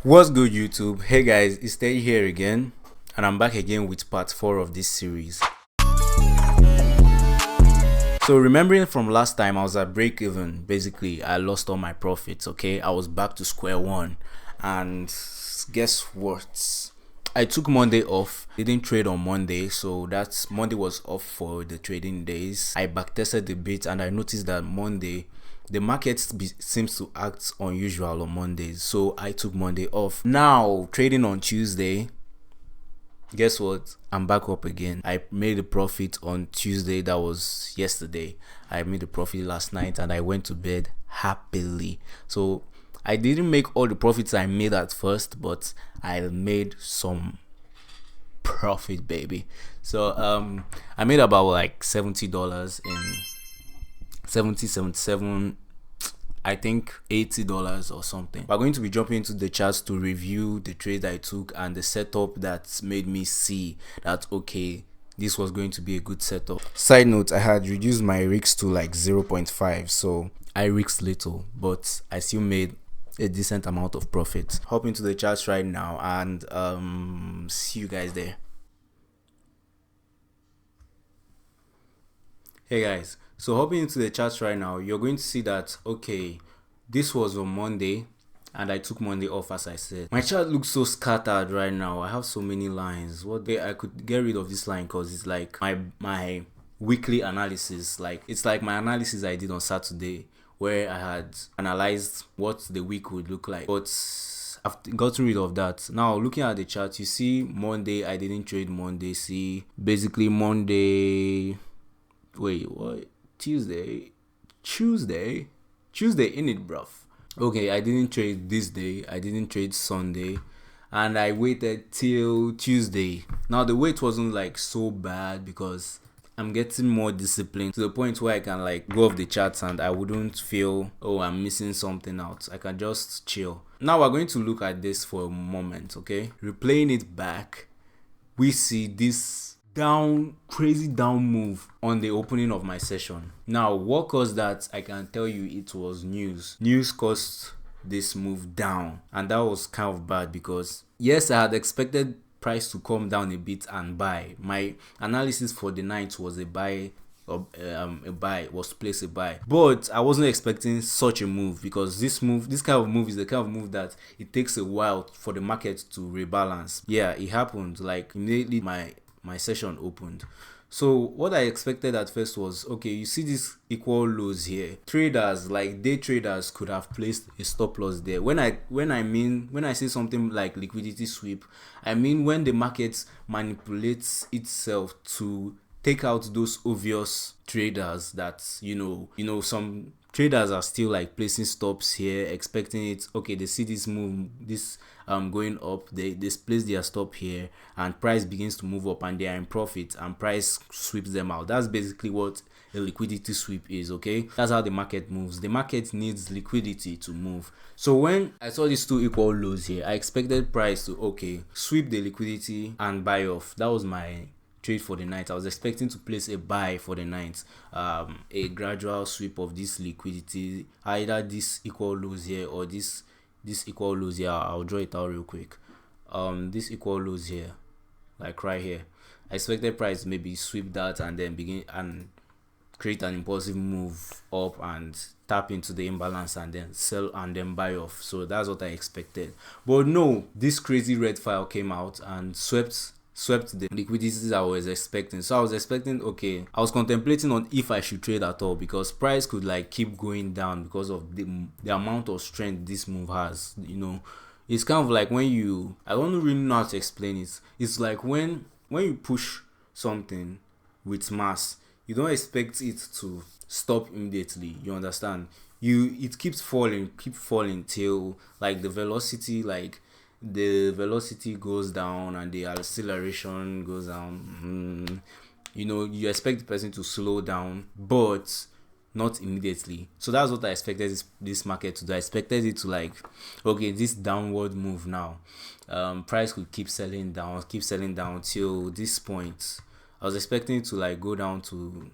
What's good, YouTube? Hey guys, it's Stay here again, and I'm back again with part 4 of this series. So remembering from last time, I was at break even. Basically, I lost all my profits. Okay, I was back to square one, and guess what? I took Monday off. Didn't trade on Monday, so that's Monday was off for the trading days. I backtested a bit, and I noticed that Monday the market seems to act unusual on Mondays, so I took Monday off. Now trading on Tuesday, guess what? I'm back up again. I made a profit on Tuesday. That was yesterday. I made a profit last night and I went to bed happily. So I didn't make all the profits I made at first, but I made some profit, baby. So I made about like $70 in 77, I think $80 or something. We're going to be jumping into the charts to review the trades I took and the setup that made me see that okay, this was going to be a good setup. Side note, I had reduced my risks to like 0.5, so I risked little, but I still made a decent amount of profit. Hop into the charts right now and see you guys there. Hey guys, so hopping into the charts right now, you're going to see that okay, this was on Monday and I took Monday off. As I said, my chart looks so scattered right now. I have so many lines. What day I could get rid of this line because it's like my weekly analysis. Like it's like my analysis I did on Saturday where I had analyzed what the week would look like, but I've gotten rid of that. Now looking at the chart, you see Monday I didn't trade Monday. See basically Monday, wait, what? Tuesday in it, bruv. Okay, I didn't trade this day, I didn't trade Sunday, and I waited till Tuesday. Now the wait wasn't like so bad because I'm getting more disciplined to the point where I can like go off the charts and I wouldn't feel, oh, I'm missing something out. I can just chill. Now we're going to look at this for a moment, okay? Replaying it back, we see this crazy down move on the opening of my session. Now what caused that? I can tell you it was news caused this move down, and that was kind of bad because yes, I had expected price to come down a bit and buy. My analysis for the night was a buy, was to place a buy, but I wasn't expecting such a move because this kind of move is the kind of move that it takes a while for the market to rebalance. Yeah, it happened like immediately my session opened. So what I expected at first was, okay, you see these equal lows here. Traders, like day traders, could have placed a stop loss there. When I say something like liquidity sweep, I mean when the market manipulates itself to take out those obvious traders that some traders are still like placing stops here, expecting it. Okay, they see this move, this going up, they place their stop here and price begins to move up and they are in profit and price sweeps them out. That's basically what a liquidity sweep is. Okay, that's how the market moves. The market needs liquidity to move. So when I saw these two equal lows here, I expected price to okay, sweep the liquidity and buy off. That was my trade for the night. I was expecting to place a buy for the night, a gradual sweep of this liquidity, either this equal lows here or this equal lows here. I'll draw it out real quick. This equal lows here, like right here, I expected price maybe sweep that and then begin and create an impulsive move up and tap into the imbalance and then sell and then buy off. So that's what I expected, but no, this crazy red file came out and swept the liquidities I was expecting. So I was expecting, okay, I was contemplating on if I should trade at all because price could like keep going down because of the amount of strength this move has. It's kind of like when I don't really know how to explain it. It's like when you push something with mass, you don't expect it to stop immediately. You understand? It keeps falling till like the velocity goes down and the acceleration goes down. You expect the person to slow down, but not immediately. So that's what I expected this market to do. I expected it to like, okay, this downward move now, price could keep selling down till this point. I was expecting it to like go down to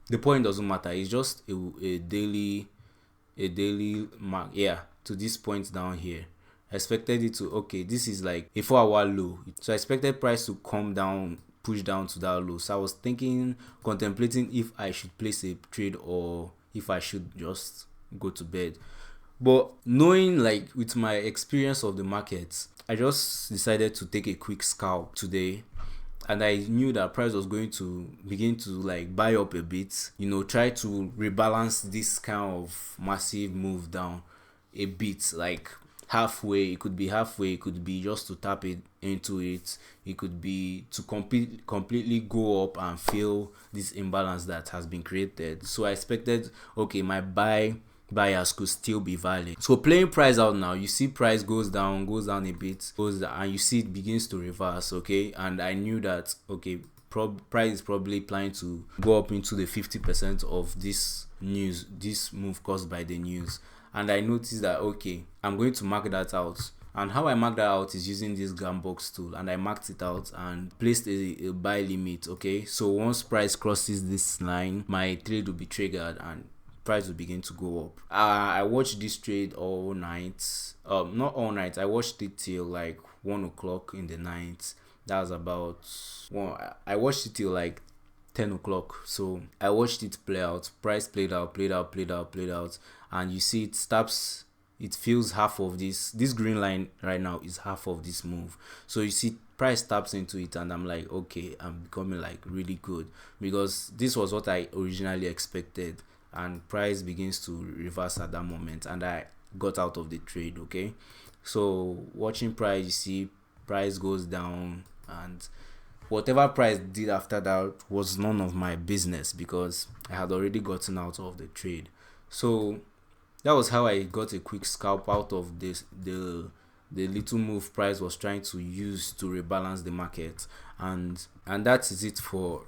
the point. Doesn't matter, it's just a daily mark, yeah, to this point down here. I I expected it to, okay, this is like a 4-hour low, so I expected price to come down, push down to that low. So I was contemplating if I should place a trade or if I should just go to bed. But knowing, like, with my experience of the markets, I just decided to take a quick scalp today, and I knew that price was going to begin to like buy up a bit, try to rebalance this kind of massive move down a bit, like halfway. It could be halfway, it could be just to tap it into it, it could be to completely go up and fill this imbalance that has been created. So I expected, okay, my buyers could still be valid. So playing price out now, you see price goes down a bit, goes down, and you see it begins to reverse, okay? And I knew that, okay, price is probably planning to go up into the 50% of this move caused by the news. And I noticed that, okay, I'm going to mark that out. And how I mark that out is using this Gambox tool, and I marked it out and placed a buy limit, okay? So once price crosses this line, my trade will be triggered and price will begin to go up. I watched this trade all night. Not all night. I watched it till like 1 o'clock in the night. That was about I watched it till like 10 o'clock. So I watched it play out. Price played out, and you see it stops. It fills half of this green line right now is half of this move. So you see price taps into it, and I'm like, okay, I'm becoming like really good, because this was what I originally expected. And price begins to reverse at that moment, and I got out of the trade, okay? So watching price, you see price goes down, and whatever price did after that was none of my business, because I had already gotten out of the trade. So that was how I got a quick scalp out of the little move price was trying to use to rebalance the market. And that is it for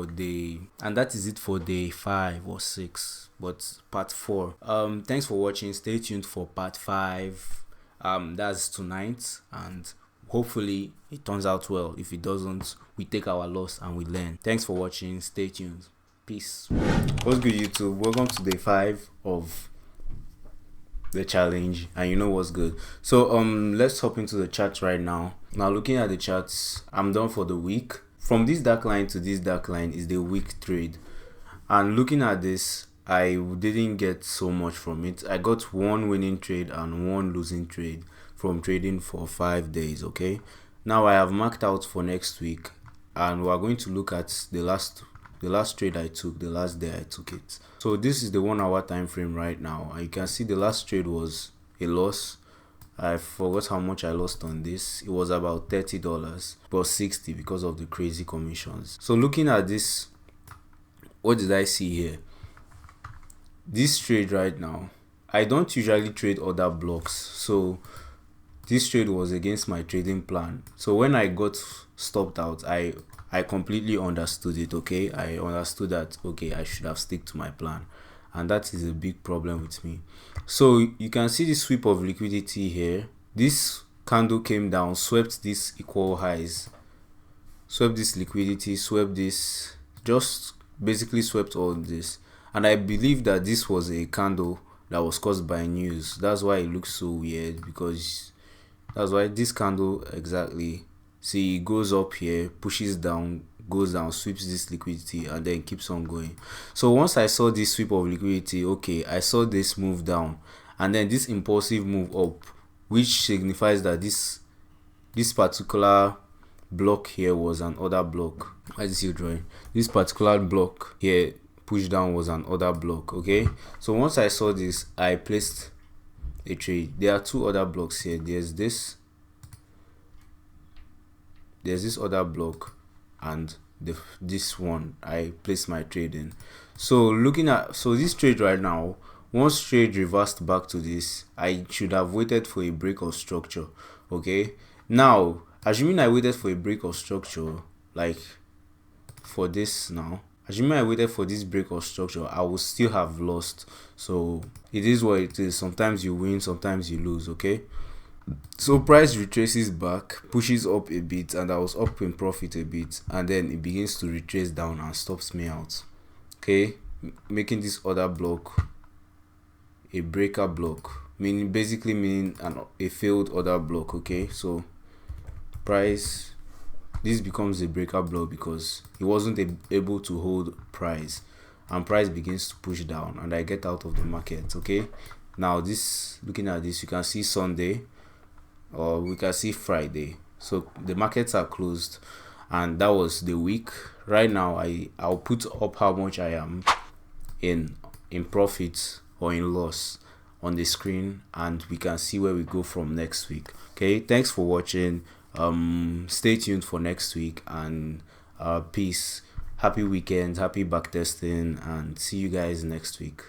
day 5 or 6, but part 4. Thanks for watching. Stay tuned for part 5. That's tonight, and hopefully it turns out well. If it doesn't, we take our loss and we learn. Thanks for watching. Stay tuned. Peace. What's good, YouTube? Welcome to day 5 of the challenge, and you know what's good. So let's hop into the charts right now. Now, looking at the charts, I'm done for the week. From this dark line to this dark line is the week trade, and looking at this, I didn't get so much from it. I got 1 winning trade and 1 losing trade from trading for 5 days, okay? Now I have marked out for next week, and we are going to look at the last trade I took, the last day I took it. So this is the 1 hour time frame right now, and you can see the last trade was a loss. I forgot how much I lost on this. It was about $30, but $60 because of the crazy commissions. So looking at this, what did I see here? This trade right now, I don't usually trade other blocks, so this trade was against my trading plan. So when I got stopped out, I completely understood it, okay? I understood that, okay, I should have stick to my plan, and that is a big problem with me. So you can see the sweep of liquidity here. This candle came down, swept these equal highs, swept this liquidity, swept this, just basically swept all this. And I believe that this was a candle that was caused by news. That's why it looks so weird, because that's why this candle exactly, see, it goes up here, pushes down, goes down, sweeps this liquidity, and then keeps on going. So once I saw this sweep of liquidity, okay, I saw this move down, and then this impulsive move up, which signifies that this particular block here was an order block. As you see drawing, this particular block here push down was an order block, okay? So once I saw this, I placed a trade. There are 2 other blocks here. There's this other block, and this one I placed my trade in. So looking at this trade right now, once trade reversed back to this, I should have waited for a break of structure, okay? Now assuming I waited for a break of structure, like for this now, assuming I waited for this break of structure, I will still have lost. So it is what it is. Sometimes you win, sometimes you lose, okay? So price retraces back, pushes up a bit, and I was up in profit a bit, and then it begins to retrace down and stops me out, okay? Making this other block a breaker block, meaning basically meaning a failed order block. Okay, so price, this becomes a breaker block because he wasn't able to hold price, and price begins to push down, and I get out of the market. Okay, now this, looking at this, you can see Sunday, or we can see Friday. So the markets are closed, and that was the week. Right now I'll put up how much I am in profit or in loss on the screen, and we can see where we go from next week. Okay, thanks for watching. Stay tuned for next week, and peace. Happy weekend, happy backtesting, and see you guys next week.